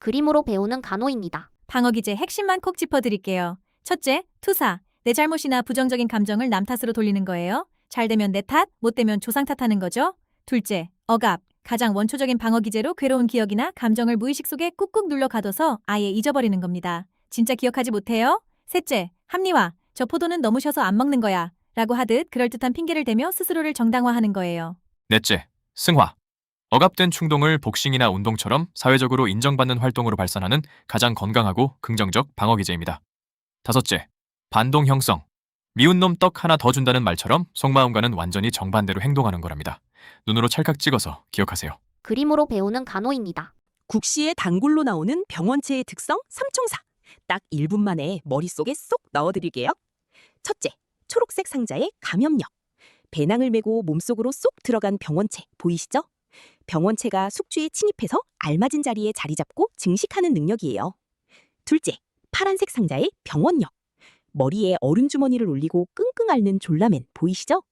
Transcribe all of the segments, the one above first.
그림으로 배우는 간호입니다. 방어기제 핵심만 콕 짚어드릴게요. 첫째, 투사. 내 잘못이나 부정적인 감정을 남 탓으로 돌리는 거예요. 잘 되면 내 탓, 못 되면 조상 탓하는 거죠. 둘째, 억압. 가장 원초적인 방어기제로 괴로운 기억이나 감정을 무의식 속에 꾹꾹 눌러 가둬서 아예 잊어버리는 겁니다. 진짜 기억하지 못해요? 셋째, 합리화. 저 포도는 너무 셔서 안 먹는 거야. 라고 하듯 그럴듯한 핑계를 대며 스스로를 정당화하는 거예요. 넷째, 승화. 억압된 충동을 복싱이나 운동처럼 사회적으로 인정받는 활동으로 발산하는 가장 건강하고 긍정적 방어기제입니다. 다섯째, 반동 형성. 미운 놈 떡 하나 더 준다는 말처럼 속마음과는 완전히 정반대로 행동하는 거랍니다. 눈으로 찰칵 찍어서 기억하세요. 그림으로 배우는 간호입니다. 국시의 단골로 나오는 병원체의 특성 삼총사. 딱 1분 만에 머릿속에 쏙 넣어드릴게요. 첫째, 초록색 상자의 감염력. 배낭을 메고 몸속으로 쏙 들어간 병원체 보이시죠? 병원체가 숙주에 침입해서 알맞은 자리에 자리 잡고 증식하는 능력이에요. 둘째, 파란색 상자의 병원력. 머리에 얼음 주머니를 올리고 끙끙 앓는 졸라맨 보이시죠?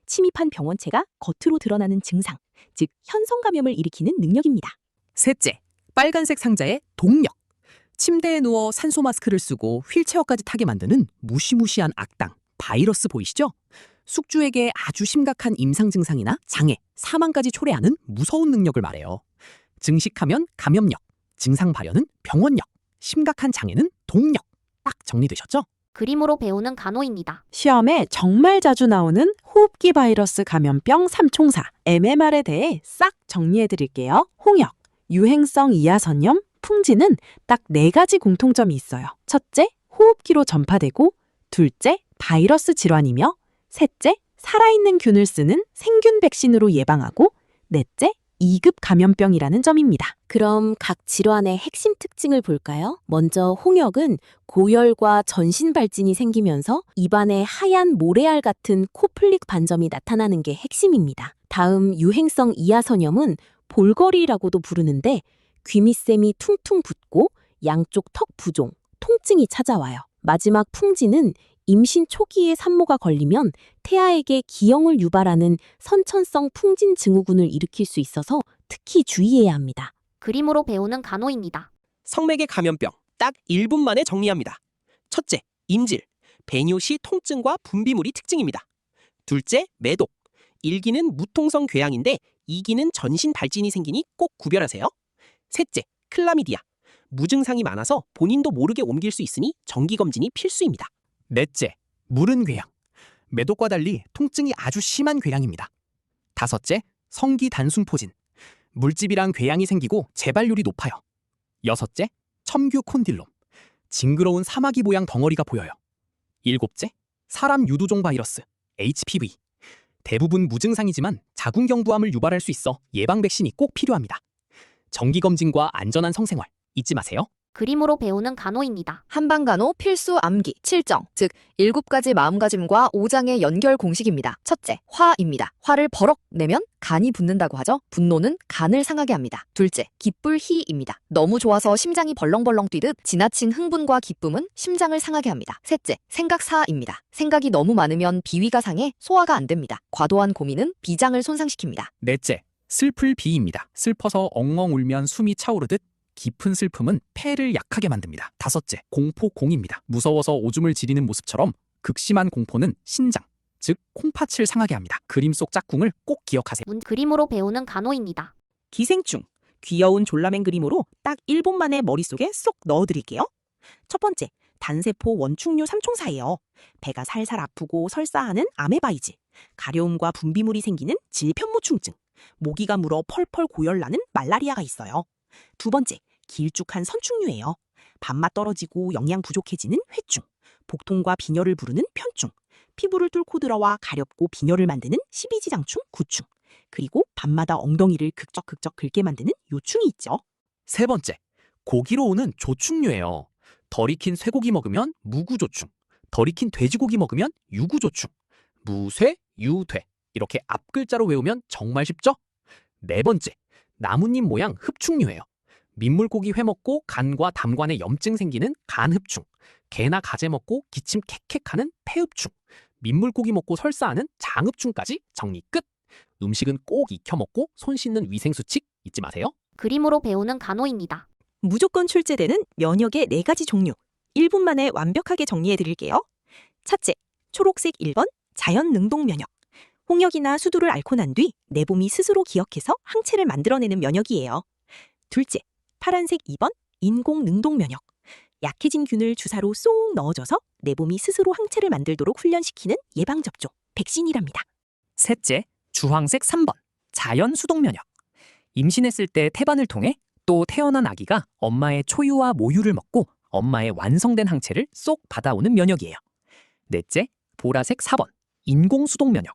침입한 병원체가 겉으로 드러나는 증상, 즉 현성 감염을 일으키는 능력입니다. 셋째, 빨간색 상자의 동력. 침대에 누워 산소 마스크를 쓰고 휠체어까지 타게 만드는 무시무시한 악당, 바이러스 보이시죠? 숙주에게 아주 심각한 임상 증상이나 장애, 사망까지 초래하는 무서운 능력을 말해요. 증식하면 감염력, 증상 발현은 병원력, 심각한 장애는 동력. 딱 정리되셨죠? 그림으로 배우는 간호입니다. 시험에 정말 자주 나오는 호흡기 바이러스 감염병 삼총사 MMR에 대해 싹 정리해 드릴게요. 홍역, 유행성 이하선염, 풍지는 딱 4가지 공통점이 있어요. 첫째, 호흡기로 전파되고, 둘째, 바이러스 질환이며, 셋째, 살아있는 균을 쓰는 생균 백신으로 예방하고, 넷째, 2급 감염병이라는 점입니다. 그럼 각 질환의 핵심 특징을 볼까요? 먼저 홍역은 고열과 전신 발진이 생기면서 입안에 하얀 모래알 같은 코플릭 반점이 나타나는 게 핵심입니다. 다음 유행성 이하선염은 볼거리라고도 부르는데 귀밑샘이 퉁퉁 붓고 양쪽 턱 부종, 통증이 찾아와요. 마지막 풍지는 임신 초기에 산모가 걸리면 태아에게 기형을 유발하는 선천성 풍진 증후군을 일으킬 수 있어서 특히 주의해야 합니다. 그림으로 배우는 간호입니다. 성맥의 감염병 딱 1분 만에 정리합니다. 첫째, 임질. 배뇨 시 통증과 분비물이 특징입니다. 둘째, 매독. 1기는 무통성 궤양인데 2기는 전신 발진이 생기니 꼭 구별하세요. 셋째, 클라미디아. 무증상이 많아서 본인도 모르게 옮길 수 있으니 정기검진이 필수입니다. 넷째, 무른 궤양. 매독과 달리 통증이 아주 심한 궤양입니다. 다섯째, 성기 단순포진. 물집이랑 궤양이 생기고 재발률이 높아요. 여섯째, 첨규 콘딜롬. 징그러운 사마귀 모양 덩어리가 보여요. 일곱째, 사람 유두종 바이러스, HPV. 대부분 무증상이지만 자궁경부암을 유발할 수 있어 예방 백신이 꼭 필요합니다. 정기검진과 안전한 성생활 잊지 마세요. 그림으로 배우는 간호입니다. 한방간호 필수 암기 7정, 즉 7가지 마음가짐과 5장의 연결 공식입니다. 첫째, 화입니다. 화를 버럭 내면 간이 붓는다고 하죠. 분노는 간을 상하게 합니다. 둘째, 기쁠희입니다. 너무 좋아서 심장이 벌렁벌렁 뛰듯 지나친 흥분과 기쁨은 심장을 상하게 합니다. 셋째, 생각사입니다. 생각이 너무 많으면 비위가 상해 소화가 안 됩니다. 과도한 고민은 비장을 손상시킵니다. 넷째, 슬플비입니다. 슬퍼서 엉엉 울면 숨이 차오르듯 깊은 슬픔은 폐를 약하게 만듭니다. 다섯째, 공포공입니다. 무서워서 오줌을 지리는 모습처럼 극심한 공포는 신장, 즉 콩팥을 상하게 합니다. 그림 속 짝꿍을 꼭 기억하세요. 그림으로 배우는 간호입니다. 기생충. 귀여운 졸라맨 그림으로 딱 1분 만에 머릿속에 쏙 넣어드릴게요. 첫 번째, 단세포 원충류 삼총사예요. 배가 살살 아프고 설사하는 아메바이즈, 가려움과 분비물이 생기는 질편무충증, 모기가 물어 펄펄 고열나는 말라리아가 있어요. 두 번째, 길쭉한 선충류예요. 밥맛 떨어지고 영양 부족해지는 회충, 복통과 빈혈을 부르는 편충, 피부를 뚫고 들어와 가렵고 빈혈을 만드는 십이지장충, 구충, 그리고 밤마다 엉덩이를 극적극적 긁게 만드는 요충이 있죠. 세 번째, 고기로 오는 조충류예요. 덜 익힌 쇠고기 먹으면 무구조충, 덜 익힌 돼지고기 먹으면 유구조충, 무쇠, 유돼. 이렇게 앞글자로 외우면 정말 쉽죠? 네 번째, 나뭇잎 모양 흡충류예요. 민물고기 회 먹고 간과 담관에 염증 생기는 간흡충, 게나 가재 먹고 기침 캑캑하는 폐흡충, 민물고기 먹고 설사하는 장흡충까지 정리 끝! 음식은 꼭 익혀 먹고 손 씻는 위생수칙 잊지 마세요. 그림으로 배우는 간호입니다. 무조건 출제되는 면역의 4가지 종류. 1분 만에 완벽하게 정리해 드릴게요. 첫째, 초록색 1번, 자연 능동 면역. 홍역이나 수두를 앓고 난 뒤 내 몸이 스스로 기억해서 항체를 만들어내는 면역이에요. 둘째, 파란색 2번, 인공 능동 면역. 약해진 균을 주사로 쏙 넣어줘서 내 몸이 스스로 항체를 만들도록 훈련시키는 예방접종, 백신이랍니다. 셋째, 주황색 3번, 자연 수동 면역. 임신했을 때 태반을 통해 또 태어난 아기가 엄마의 초유와 모유를 먹고 엄마의 완성된 항체를 쏙 받아오는 면역이에요. 넷째, 보라색 4번, 인공 수동 면역.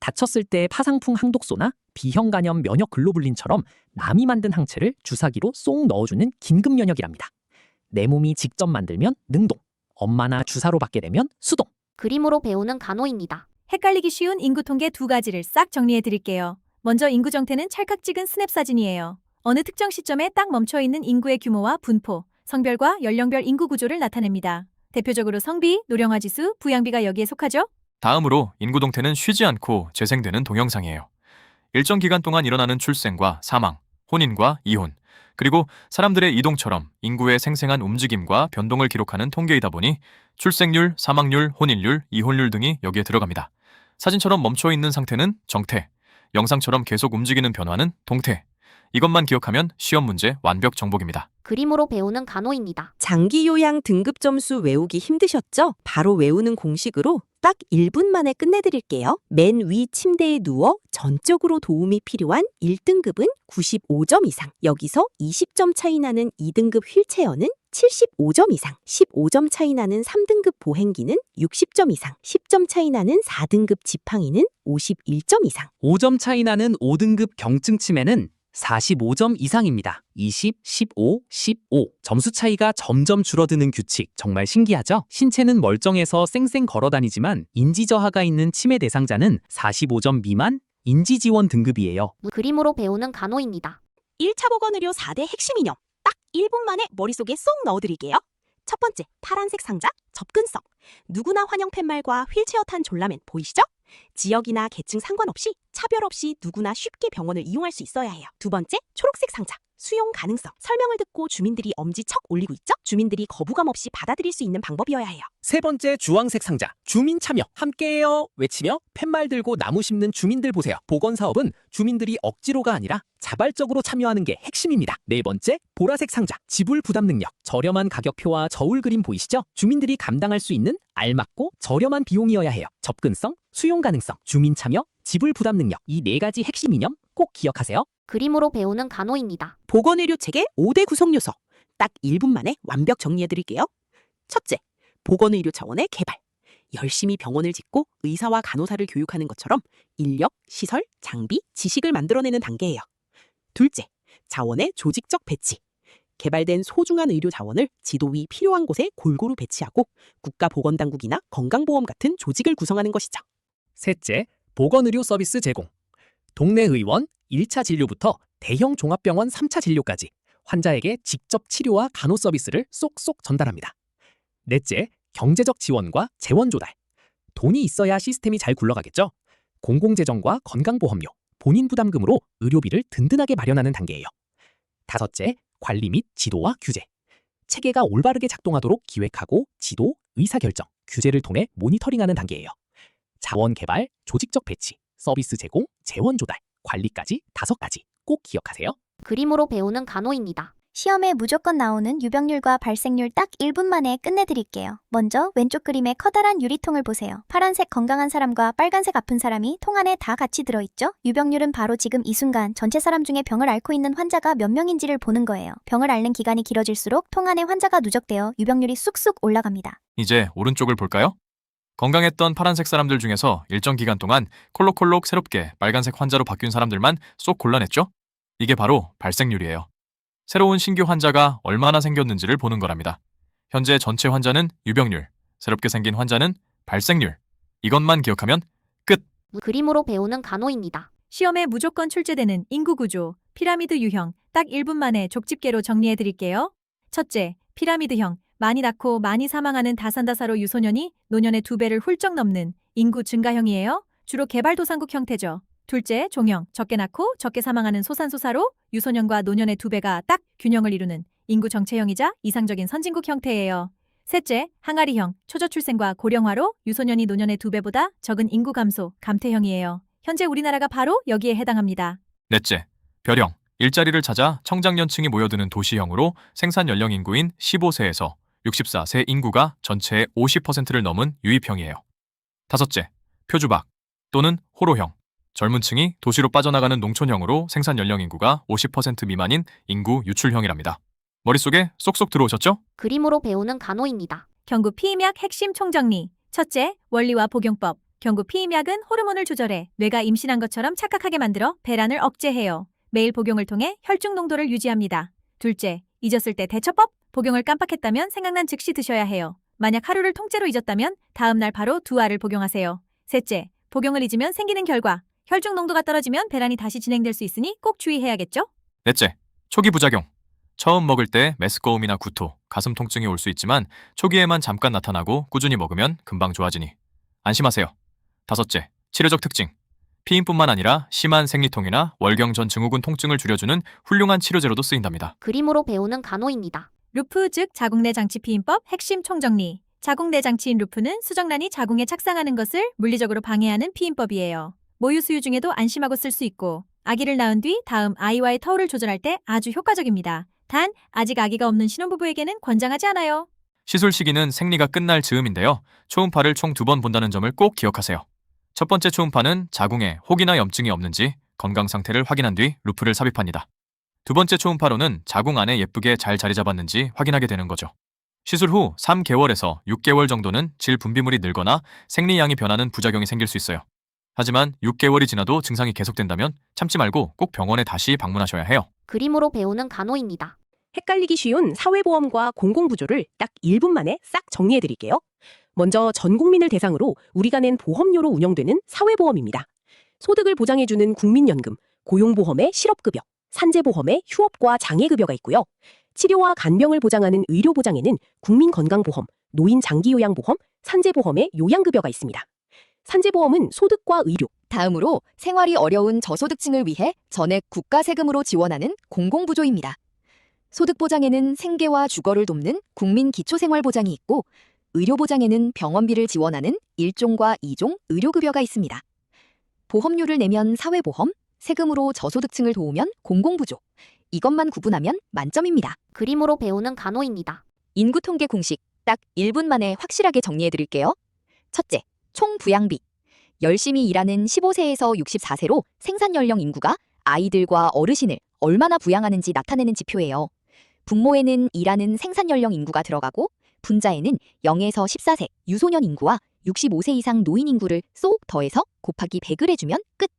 다쳤을 때 파상풍 항독소나 B형 간염 면역 글로불린처럼 남이 만든 항체를 주사기로 쏙 넣어주는 긴급 면역이랍니다. 내 몸이 직접 만들면 능동, 엄마나 주사로 받게 되면 수동. 그림으로 배우는 간호입니다. 헷갈리기 쉬운 인구 통계 2가지를 싹 정리해 드릴게요. 먼저 인구 정태는 찰칵 찍은 스냅 사진이에요. 어느 특정 시점에 딱 멈춰 있는 인구의 규모와 분포, 성별과 연령별 인구 구조를 나타냅니다. 대표적으로 성비, 노령화 지수, 부양비가 여기에 속하죠? 다음으로 인구 동태는 쉬지 않고 재생되는 동영상이에요. 일정 기간 동안 일어나는 출생과 사망, 혼인과 이혼, 그리고 사람들의 이동처럼 인구의 생생한 움직임과 변동을 기록하는 통계이다 보니 출생률, 사망률, 혼인율, 이혼율 등이 여기에 들어갑니다. 사진처럼 멈춰 있는 상태는 정태, 영상처럼 계속 움직이는 변화는 동태. 이것만 기억하면 시험 문제 완벽 정복입니다. 그림으로 배우는 간호입니다. 장기 요양 등급 점수 외우기 힘드셨죠? 바로 외우는 공식으로 딱 1분 만에 끝내드릴게요. 맨 위 침대에 누워 전적으로 도움이 필요한 1등급은 95점 이상. 여기서 20점 차이 나는 2등급 휠체어는 75점 이상, 15점 차이 나는 3등급 보행기는 60점 이상, 10점 차이 나는 4등급 지팡이는 51점 이상. 5점 차이 나는 5등급 경증 치매는 45점 이상입니다. 20, 15, 15. 점수 차이가 점점 줄어드는 규칙 정말 신기하죠? 신체는 멀쩡해서 쌩쌩 걸어다니지만 인지 저하가 있는 치매 대상자는 45점 미만 인지 지원 등급이에요. 그림으로 배우는 간호입니다. 1차 보건의료 4대 핵심 이념. 딱 1분 만에 머릿속에 쏙 넣어드릴게요. 첫 번째, 파란색 상자, 접근성. 누구나 환영 팻말과 휠체어 탄 졸라맨 보이시죠? 지역이나 계층 상관없이 차별 없이 누구나 쉽게 병원을 이용할 수 있어야 해요. 두 번째, 초록색 상자. 수용 가능성. 설명을 듣고 주민들이 엄지척 올리고 있죠? 주민들이 거부감 없이 받아들일 수 있는 방법이어야 해요. 세 번째, 주황색 상자. 주민 참여. 함께해요 외치며 팻말 들고 나무 심는 주민들 보세요. 보건사업은 주민들이 억지로가 아니라 자발적으로 참여하는 게 핵심입니다. 네 번째, 보라색 상자. 지불 부담 능력. 저렴한 가격표와 저울 그림 보이시죠? 주민들이 감당할 수 있는 알맞고 저렴한 비용이어야 해요. 접근성, 수용 가능성, 주민 참여, 지불 부담 능력. 이 4가지 핵심 이념 꼭 기억하세요. 그림으로 배우는 간호입니다. 보건의료 체계 5대 구성 요소. 딱 1분 만에 완벽 정리해드릴게요. 첫째, 보건의료 차원의 개발. 열심히 병원을 짓고 의사와 간호사를 교육하는 것처럼 인력, 시설, 장비, 지식을 만들어내는 단계예요. 둘째, 자원의 조직적 배치. 개발된 소중한 의료 자원을 지도 위 필요한 곳에 골고루 배치하고 국가보건당국이나 건강보험 같은 조직을 구성하는 것이죠. 셋째, 보건의료 서비스 제공. 동네 의원 1차 진료부터 대형 종합병원 3차 진료까지 환자에게 직접 치료와 간호 서비스를 쏙쏙 전달합니다. 넷째, 경제적 지원과 재원 조달. 돈이 있어야 시스템이 잘 굴러가겠죠? 공공재정과 건강보험료, 본인 부담금으로 의료비를 든든하게 마련하는 단계예요. 다섯째, 관리 및 지도와 규제. 체계가 올바르게 작동하도록 기획하고 지도, 의사결정, 규제를 통해 모니터링하는 단계예요. 자원 개발, 조직적 배치, 서비스 제공, 재원 조달, 관리까지 5가지 꼭 기억하세요. 그림으로 배우는 간호입니다. 시험에 무조건 나오는 유병률과 발생률 딱 1분 만에 끝내드릴게요. 먼저 왼쪽 그림의 커다란 유리통을 보세요. 파란색 건강한 사람과 빨간색 아픈 사람이 통 안에 다 같이 들어있죠? 유병률은 바로 지금 이 순간 전체 사람 중에 병을 앓고 있는 환자가 몇 명인지를 보는 거예요. 병을 앓는 기간이 길어질수록 통 안에 환자가 누적되어 유병률이 쑥쑥 올라갑니다. 이제 오른쪽을 볼까요? 건강했던 파란색 사람들 중에서 일정 기간 동안 콜록콜록 새롭게 빨간색 환자로 바뀐 사람들만 쏙 골라냈죠? 이게 바로 발생률이에요. 새로운 신규 환자가 얼마나 생겼는지를 보는 거랍니다. 현재 전체 환자는 유병률, 새롭게 생긴 환자는 발생률. 이것만 기억하면 끝! 그림으로 배우는 간호입니다. 시험에 무조건 출제되는 인구 구조, 피라미드 유형, 딱 1분 만에 족집게로 정리해 드릴게요. 첫째, 피라미드형, 많이 낳고 많이 사망하는 다산다사로 유소년이 노년의 2배를 훌쩍 넘는 인구 증가형이에요. 주로 개발도상국 형태죠. 둘째, 종형, 적게 낳고 적게 사망하는 소산소사로 유소년과 노년의 2배가 딱 균형을 이루는 인구 정체형이자 이상적인 선진국 형태예요. 셋째, 항아리형, 초저출생과 고령화로 유소년이 노년의 2배보다 적은 인구 감소, 감퇴형이에요. 현재 우리나라가 바로 여기에 해당합니다. 넷째, 별형, 일자리를 찾아 청장년층이 모여드는 도시형으로 생산 연령 인구인 15세에서 64세 인구가 전체의 50%를 넘은 유입형이에요. 다섯째, 표주박 또는 호로형, 젊은 층이 도시로 빠져나가는 농촌형으로 생산 연령 인구가 50% 미만인 인구 유출형이랍니다. 머릿속에 쏙쏙 들어오셨죠? 그림으로 배우는 간호입니다. 경구 피임약 핵심 총정리. 첫째, 원리와 복용법. 경구 피임약은 호르몬을 조절해 뇌가 임신한 것처럼 착각하게 만들어 배란을 억제해요. 매일 복용을 통해 혈중 농도를 유지합니다. 둘째, 잊었을 때 대처법. 복용을 깜빡했다면 생각난 즉시 드셔야 해요. 만약 하루를 통째로 잊었다면 다음 날 바로 2알을 복용하세요. 셋째, 복용을 잊으면 생기는 결과. 혈중 농도가 떨어지면 배란이 다시 진행될 수 있으니 꼭 주의해야겠죠? 넷째, 초기 부작용. 처음 먹을 때 메스꺼움이나 구토, 가슴 통증이 올 수 있지만 초기에만 잠깐 나타나고 꾸준히 먹으면 금방 좋아지니 안심하세요. 다섯째, 치료적 특징. 피임뿐만 아니라 심한 생리통이나 월경전 증후군 통증을 줄여주는 훌륭한 치료제로도 쓰인답니다. 그림으로 배우는 간호입니다. 루프 즉 자궁내 장치 피임법 핵심 총정리. 자궁내 장치인 루프는 수정란이 자궁에 착상하는 것을 물리적으로 방해하는 피임법이에요. 모유 수유 중에도 안심하고 쓸 수 있고 아기를 낳은 뒤 다음 아이와의 터울을 조절할 때 아주 효과적입니다. 단 아직 아기가 없는 신혼부부에게는 권장하지 않아요. 시술 시기는 생리가 끝날 즈음인데요. 초음파를 총 2번 본다는 점을 꼭 기억하세요. 첫 번째 초음파는 자궁에 혹이나 염증이 없는지 건강 상태를 확인한 뒤 루프를 삽입합니다. 두 번째 초음파로는 자궁 안에 예쁘게 잘 자리 잡았는지 확인하게 되는 거죠. 시술 후 3개월에서 6개월 정도는 질 분비물이 늘거나 생리양이 변하는 부작용이 생길 수 있어요. 하지만 6개월이 지나도 증상이 계속된다면 참지 말고 꼭 병원에 다시 방문하셔야 해요. 그림으로 배우는 간호입니다. 헷갈리기 쉬운 사회보험과 공공부조를 딱 1분 만에 싹 정리해드릴게요. 먼저 전 국민을 대상으로 우리가 낸 보험료로 운영되는 사회보험입니다. 소득을 보장해주는 국민연금, 고용보험의 실업급여, 산재보험의 휴업과 장애급여가 있고요. 치료와 간병을 보장하는 의료보장에는 국민건강보험, 노인장기요양보험, 산재보험의 요양급여가 있습니다. 산재보험은 소득과 의료, 다음으로 생활이 어려운 저소득층을 위해 전액 국가 세금으로 지원하는 공공부조입니다. 소득보장에는 생계와 주거를 돕는 국민기초생활보장이 있고 의료보장에는 병원비를 지원하는 1종과 2종 의료급여가 있습니다. 보험료를 내면 사회보험, 세금으로 저소득층을 도우면 공공부조. 이것만 구분하면 만점입니다. 그림으로 배우는 간호입니다. 인구통계 공식 딱 1분 만에 확실하게 정리해드릴게요. 첫째, 총 부양비. 열심히 일하는 15세에서 64세로 생산연령 인구가 아이들과 어르신을 얼마나 부양하는지 나타내는 지표예요. 분모에는 일하는 생산연령 인구가 들어가고 분자에는 0에서 14세 유소년 인구와 65세 이상 노인 인구를 쏙 더해서 곱하기 100을 해주면 끝.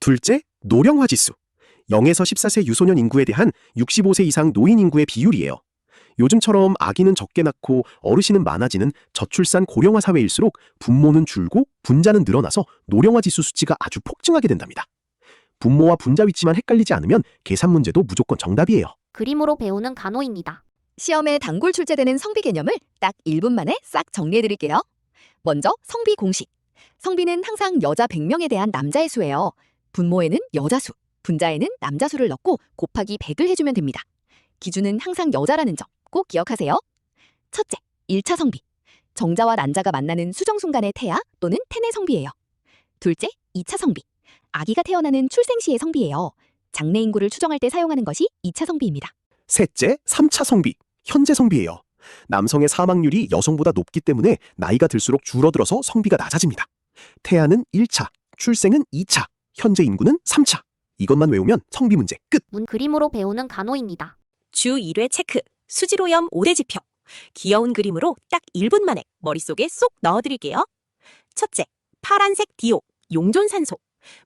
둘째, 노령화 지수. 0에서 14세 유소년 인구에 대한 65세 이상 노인 인구의 비율이에요. 요즘처럼 아기는 적게 낳고 어르신은 많아지는 저출산 고령화 사회일수록 분모는 줄고 분자는 늘어나서 노령화 지수 수치가 아주 폭증하게 된답니다. 분모와 분자 위치만 헷갈리지 않으면 계산 문제도 무조건 정답이에요. 그림으로 배우는 간호입니다. 시험에 단골 출제되는 성비 개념을 딱 1분 만에 싹 정리해드릴게요. 먼저 성비 공식. 성비는 항상 여자 100명에 대한 남자의 수예요. 분모에는 여자 수, 분자에는 남자 수를 넣고 곱하기 100을 해주면 됩니다. 기준은 항상 여자라는 점 꼭 기억하세요. 첫째, 1차 성비. 정자와 난자가 만나는 수정 순간의 태아 또는 태내 성비예요. 둘째, 2차 성비. 아기가 태어나는 출생 시의 성비예요. 장래 인구를 추정할 때 사용하는 것이 2차 성비입니다. 셋째, 3차 성비. 현재 성비예요. 남성의 사망률이 여성보다 높기 때문에 나이가 들수록 줄어들어서 성비가 낮아집니다. 태아는 1차, 출생은 2차, 현재 인구는 3차. 이것만 외우면 성비 문제 끝! 그림으로 배우는 간호입니다. 주 1회 체크, 수질오염 5대 지표. 귀여운 그림으로 딱 1분 만에 머릿속에 쏙 넣어드릴게요. 첫째, 파란색 디오, 용존산소.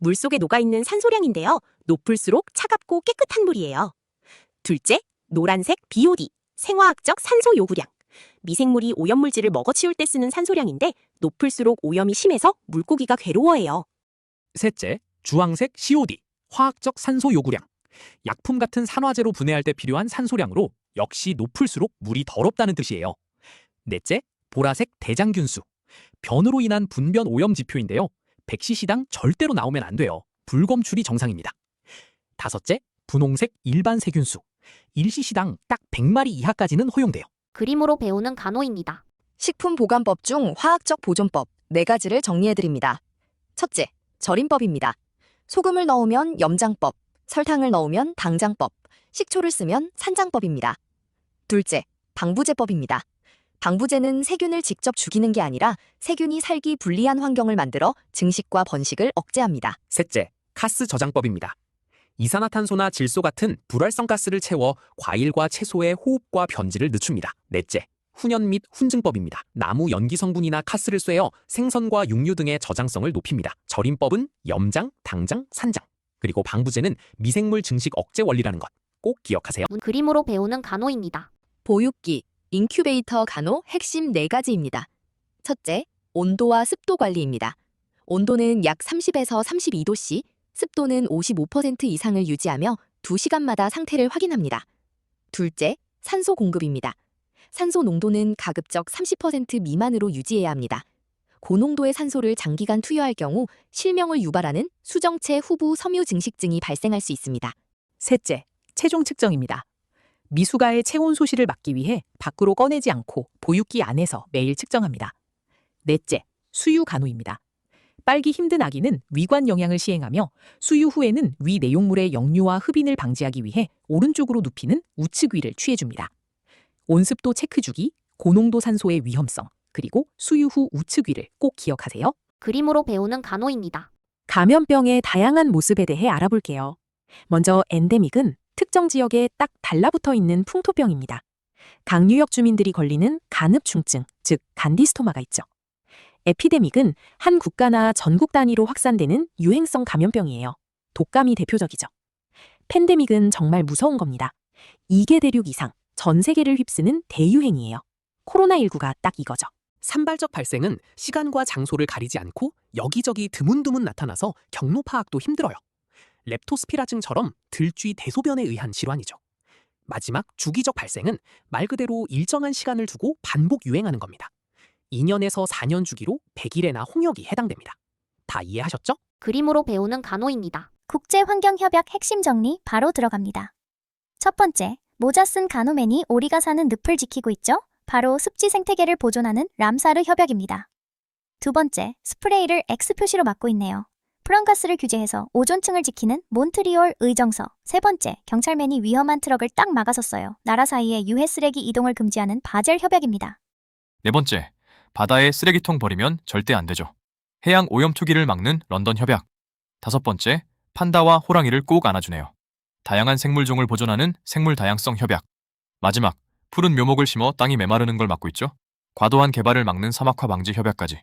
물속에 녹아있는 산소량인데요. 높을수록 차갑고 깨끗한 물이에요. 둘째, 노란색 BOD, 생화학적 산소 요구량. 미생물이 오염물질을 먹어치울 때 쓰는 산소량인데 높을수록 오염이 심해서 물고기가 괴로워해요. 셋째, 주황색 COD, 화학적 산소 요구량. 약품 같은 산화제로 분해할 때 필요한 산소량으로 역시 높을수록 물이 더럽다는 뜻이에요. 넷째, 보라색 대장균수. 변으로 인한 분변 오염 지표인데요. 100cc당 절대로 나오면 안 돼요. 불검출이 정상입니다. 다섯째, 분홍색 일반 세균수. 일시시당 딱 100마리 이하까지는 허용돼요. 그림으로 배우는 간호입니다. 식품보관법 중 화학적 보존법 4가지를 정리해드립니다. 첫째, 절임법입니다. 소금을 넣으면 염장법, 설탕을 넣으면 당장법, 식초를 쓰면 산장법입니다. 둘째, 방부제법입니다. 방부제는 세균을 직접 죽이는 게 아니라 세균이 살기 불리한 환경을 만들어 증식과 번식을 억제합니다. 셋째, 가스 저장법입니다. 이산화탄소나 질소 같은 불활성 가스를 채워 과일과 채소의 호흡과 변질을 늦춥니다. 넷째, 훈연 및 훈증법입니다. 나무 연기 성분이나 카스를 쐬어 생선과 육류 등의 저장성을 높입니다. 절임법은 염장, 당장, 산장. 그리고 방부제는 미생물 증식 억제 원리라는 것 꼭 기억하세요. 그림으로 배우는 간호입니다. 보육기, 인큐베이터 간호 핵심 4가지입니다. 첫째, 온도와 습도 관리입니다. 온도는 약 30에서 32도씨, 습도는 55% 이상을 유지하며 2시간마다 상태를 확인합니다. 둘째, 산소 공급입니다. 산소 농도는 가급적 30% 미만으로 유지해야 합니다. 고농도의 산소를 장기간 투여할 경우 실명을 유발하는 수정체 후부 섬유 증식증이 발생할 수 있습니다. 셋째, 체중 측정입니다. 미숙아의 체온 소실을 막기 위해 밖으로 꺼내지 않고 보육기 안에서 매일 측정합니다. 넷째, 수유 간호입니다. 빨기 힘든 아기는 위관 영양을 시행하며 수유 후에는 위 내용물의 역류와 흡인을 방지하기 위해 오른쪽으로 눕히는 우측 위를 취해줍니다. 온습도 체크 주기, 고농도 산소의 위험성, 그리고 수유 후 우측 위를 꼭 기억하세요. 그림으로 배우는 간호입니다. 감염병의 다양한 모습에 대해 알아볼게요. 먼저 엔데믹은 특정 지역에 딱 달라붙어 있는 풍토병입니다. 강유역 주민들이 걸리는 간흡중증, 즉 간디스토마가 있죠. 에피데믹은 한 국가나 전국 단위로 확산되는 유행성 감염병이에요. 독감이 대표적이죠. 팬데믹은 정말 무서운 겁니다. 2개 대륙 이상, 전 세계를 휩쓰는 대유행이에요. 코로나19가 딱 이거죠. 산발적 발생은 시간과 장소를 가리지 않고 여기저기 드문드문 나타나서 경로 파악도 힘들어요. 렙토스피라증처럼 들쥐 대소변에 의한 질환이죠. 마지막 주기적 발생은 말 그대로 일정한 시간을 두고 반복 유행하는 겁니다. 2년에서 4년 주기로 백일해나 홍역이 해당됩니다. 다 이해하셨죠? 그림으로 배우는 간호입니다. 국제환경협약 핵심 정리 바로 들어갑니다. 첫 번째, 모자 쓴 간호맨이 오리가 사는 늪을 지키고 있죠? 바로 습지 생태계를 보존하는 람사르 협약입니다. 두 번째, 스프레이를 X 표시로 막고 있네요. 프랑가스를 규제해서 오존층을 지키는 몬트리올 의정서. 세 번째, 경찰맨이 위험한 트럭을 딱 막아섰어요. 나라 사이에 유해 쓰레기 이동을 금지하는 바젤 협약입니다. 네 번째, 바다에 쓰레기통 버리면 절대 안 되죠. 해양 오염 투기를 막는 런던 협약. 다섯 번째, 판다와 호랑이를 꼭 안아주네요. 다양한 생물종을 보존하는 생물 다양성 협약. 마지막, 푸른 묘목을 심어 땅이 메마르는 걸 막고 있죠. 과도한 개발을 막는 사막화 방지 협약까지.